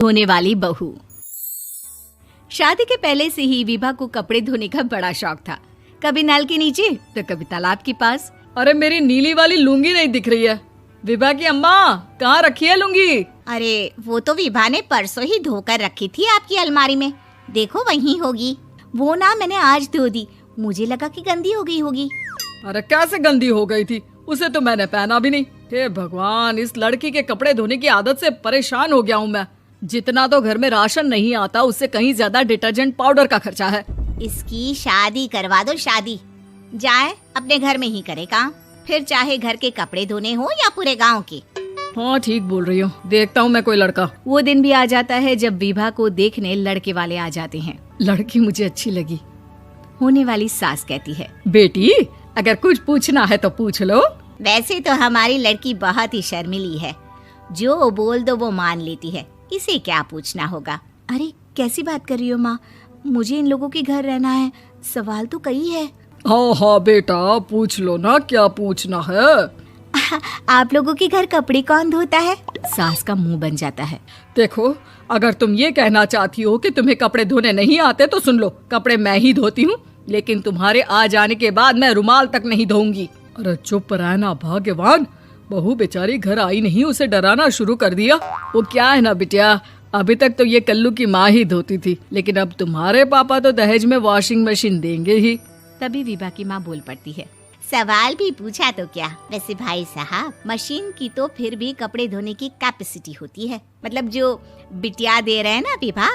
धोने वाली बहू। शादी के पहले से ही विभा को कपड़े धोने का बड़ा शौक था। कभी नल के नीचे तो कभी तालाब के पास। अरे मेरी नीली वाली लुंगी नहीं दिख रही है। विभा की अम्मा, कहाँ रखी है लुंगी? अरे वो तो विभा ने परसों ही धोकर रखी थी आपकी अलमारी में, देखो वहीं होगी। वो ना मैंने आज धो दी, मुझे लगा कि गंदी हो गई होगी। अरे कैसे गंदी हो गई थी? उसे तो मैंने पहना भी नहीं। हे भगवान, इस लड़की के कपड़े धोने की आदत से परेशान हो गया हूँ मैं। जितना तो घर में राशन नहीं आता, उससे कहीं ज्यादा डिटर्जेंट पाउडर का खर्चा है। इसकी शादी करवा दो, शादी जाए अपने घर में ही करे काम, फिर चाहे घर के कपड़े धोने हो या पूरे गांव के। हाँ ठीक बोल रही हूँ, देखता हूँ मैं कोई लड़का। वो दिन भी आ जाता है जब विभा को देखने लड़के वाले आ जाते हैं। लड़की मुझे अच्छी लगी। होने वाली सास कहती है, बेटी अगर कुछ पूछना है तो पूछ लो। वैसे तो हमारी लड़की बहुत ही शर्मीली है, जो बोल दो वो मान लेती है, इसे क्या पूछना होगा। अरे कैसी बात कर रही हो माँ, मुझे इन लोगों के घर रहना है, सवाल तो कई है। हाँ हाँ बेटा, पूछ लो ना, क्या पूछना है। आप लोगों के घर कपड़े कौन धोता है? सास का मुंह बन जाता है। देखो, अगर तुम ये कहना चाहती हो कि तुम्हें कपड़े धोने नहीं आते तो सुन लो, कपड़े मैं ही धोती हूँ, लेकिन तुम्हारे आ जाने के बाद मैं रुमाल तक नहीं धोऊंगी। अरे चुप रहना भाग्यवान, बहू बेचारी घर आई नहीं, उसे डराना शुरू कर दिया। वो क्या है ना बिटिया, अभी तक तो ये कल्लू की माँ ही धोती थी, लेकिन अब तुम्हारे पापा तो दहेज में वॉशिंग मशीन देंगे ही। तभी विभा की माँ बोल पड़ती है, सवाल भी पूछा तो क्या। वैसे भाई साहब, मशीन की तो फिर भी कपड़े धोने की कैपेसिटी होती है। मतलब जो बिटिया दे रहे हैं ना विभा,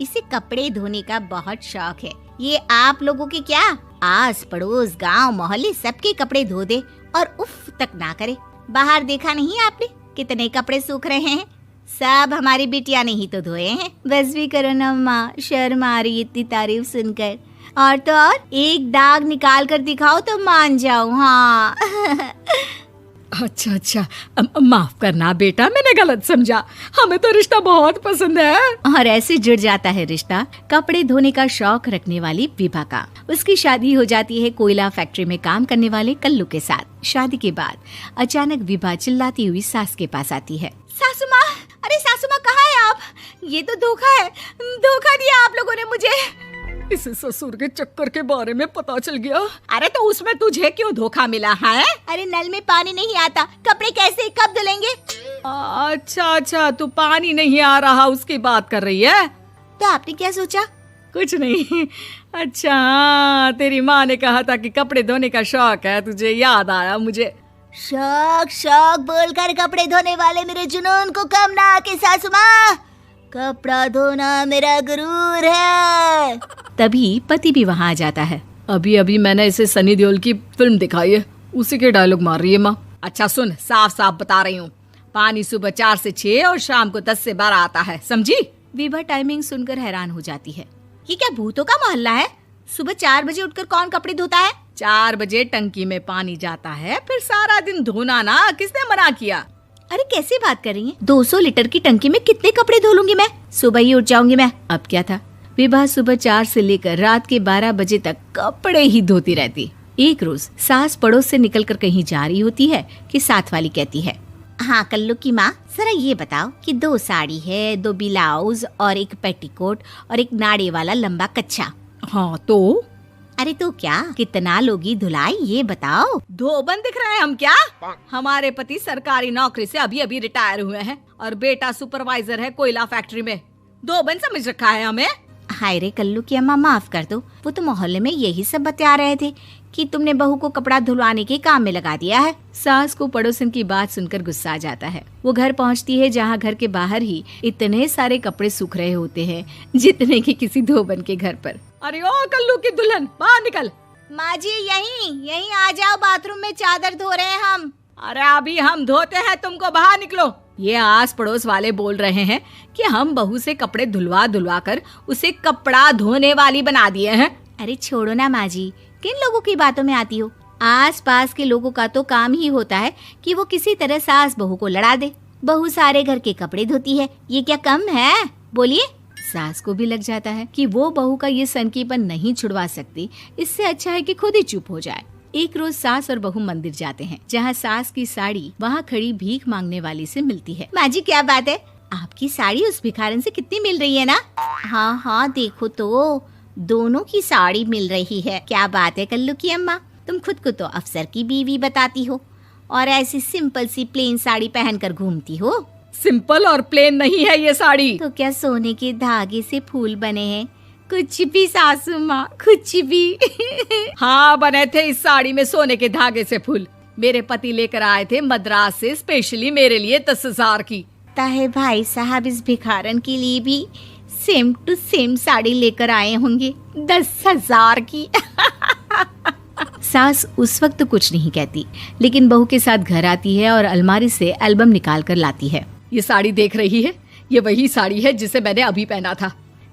इसे कपड़े धोने का बहुत शौक है। ये आप लोगों के क्या, आस पड़ोस गांव मोहल्ले सबके कपड़े धो दे और उफ तक ना करे। बाहर देखा नहीं आपने कितने कपड़े सूख रहे हैं, सब हमारी बिटिया ने ही तो धोए हैं। बस भी करो ना माँ, शर्म आ रही इतनी तारीफ सुनकर। और तो और एक दाग निकाल कर दिखाओ तो मान जाओ। हाँ अच्छा अच्छा, माफ करना बेटा, मैंने गलत समझा। हमें तो रिश्ता बहुत पसंद है। और ऐसे जुड़ जाता है रिश्ता कपड़े धोने का शौक रखने वाली विभा का। उसकी शादी हो जाती है कोयला फैक्ट्री में काम करने वाले कल्लू के साथ। शादी के बाद अचानक विभा चिल्लाती हुई सास के पास आती है। सासू माँ, अरे सासू माँ कहाँ है आप? ये तो धोखा है, धोखा दिया आप लोगों ने मुझे। इसे ससुर के चक्कर के बारे में पता चल गया। अरे तो उसमें तुझे क्यों धोखा मिला है? अरे नल में पानी नहीं आता, कपड़े कैसे कब धुलेंगे? अच्छा अच्छा, तू पानी नहीं आ रहा उसकी बात कर रही है। तो आपने क्या सोचा? कुछ नहीं। अच्छा हाँ, तेरी माँ ने कहा था कि कपड़े धोने का शौक है तुझे, याद आया मुझे। शौक शौक बोलकर कपड़े धोने वाले मेरे जुनून को कम ना आके सासू माँ, कपड़ा धोना मेरा गुरूर है। तभी पति भी वहाँ आ जाता है। अभी अभी मैंने इसे सनी देओल की फिल्म दिखाई है, उसी के डायलॉग मार रही है माँ। अच्छा सुन, साफ साफ बता रही हूँ, पानी सुबह 4 से 6 और शाम को 10 से 12 आता है, समझी? विभा टाइमिंग सुनकर हैरान हो जाती है। ये क्या भूतों का मोहल्ला है? सुबह 4 बजे उठकर कौन कपड़े धोता है? 4 बजे टंकी में पानी जाता है, फिर सारा दिन धोना ना, किसने मना किया? अरे कैसी बात कर रही हैं? 200 लीटर की टंकी में कितने कपड़े धो लूंगी मैं, सुबह ही उठ जाऊंगी मैं। अब क्या था, विभा सुबह 4 से लेकर रात के 12 बजे तक कपड़े ही धोती रहती। एक रोज सास पड़ोस से निकलकर कहीं जा रही होती है कि साथ वाली कहती है, हाँ कल्लू की माँ, जरा ये बताओ कि 2 साड़ी है, 2 ब्लाउज और एक पेटीकोट और एक नाड़े वाला लंबा कच्छा। हाँ तो? अरे तो क्या, कितना लोगी धुलाई ये बताओ। धोबन दिख रहे हैं हम क्या? हमारे पति सरकारी नौकरी से अभी अभी रिटायर हुए हैं और बेटा सुपरवाइजर है कोयला फैक्ट्री में। धोबन समझ रखा है हमें? हाय रे कल्लू की अम्मा, माफ कर दो, वो तो मोहल्ले में यही सब बता रहे थे कि तुमने बहू को कपड़ा धुलवाने के काम में लगा दिया है। सास को पड़ोसन की बात सुनकर गुस्सा आ जाता है। वो घर पहुंचती है जहां घर के बाहर ही इतने सारे कपड़े सूख रहे होते हैं जितने कि किसी धोबन के घर पर। अरे ओ कल्लू की दुल्हन, बाहर निकल। माँ जी यहीं आ जाओ, बाथरूम में चादर धो रहे हैं हम। अरे अभी हम धोते हैं, तुमको बाहर निकलो। ये आस पड़ोस वाले बोल रहे हैं कि हम बहू से कपड़े धुलवा कर उसे कपड़ा धोने वाली बना दिए हैं। अरे छोड़ो ना माँ जी, किन लोगों की बातों में आती हो? आस पास के लोगों का तो काम ही होता है कि वो किसी तरह सास बहू को लड़ा दे। बहू सारे घर के कपड़े धोती है, ये क्या कम है? बोलिए। सास को भी लग जाता है कि वो बहू का ये सनकीपन नहीं छुड़वा सकती, इससे अच्छा है कि खुद ही चुप हो जाए। एक रोज सास और बहू मंदिर जाते हैं, जहाँ सास की साड़ी वहाँ खड़ी भीख मांगने वाली से मिलती है। माँ जी क्या बात है, आपकी साड़ी उस भिखारन से कितनी मिल रही है ना? हाँ हाँ देखो तो, दोनों की साड़ी मिल रही है। क्या बात है कल्लू की अम्मा, तुम खुद को तो अफसर की बीवी बताती हो और ऐसी सिंपल सी प्लेन साड़ी पहनकर घूमती हो। सिंपल और प्लेन नहीं है ये साड़ी। तो क्या सोने के धागे से फूल बने हैं? कुछ भी सासू माँ, कुछ भी। हाँ बने थे इस साड़ी में सोने के धागे से फूल। मेरे पति लेकर आए थे मद्रास से स्पेशली मेरे लिए 10,000 की। ताहे भाई साहब इस भिखारन के लिए भी सेम टू सेम साड़ी लेकर आए होंगे 10,000 की। सास उस वक्त तो कुछ नहीं कहती, लेकिन बहू के साथ घर आती है और अलमारी से एल्बम निकाल कर लाती है। ये साड़ी देख रही है, ये वही साड़ी है जिसे मैंने अभी पहना था।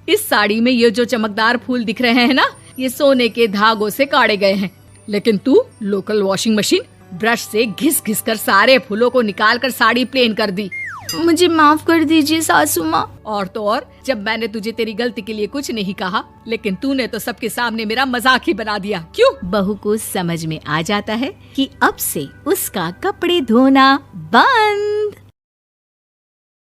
इस साड़ी में ये जो चमकदार फूल दिख रहे हैं ना, ये सोने के धागों से काढ़े गए हैं। लेकिन तू लोकल वॉशिंग मशीन ब्रश से घिस घिस कर सारे फूलों को निकाल कर साड़ी प्लेन कर दी। मुझे माफ कर दीजिए सासू माँ। और तो और, जब मैंने तुझे तेरी गलती के लिए कुछ नहीं कहा, लेकिन तूने तो सबके सामने मेरा मजाक ही बना दिया। क्यों? बहू को समझ में आ जाता है कि अब से उसका कपड़े धोना बंद।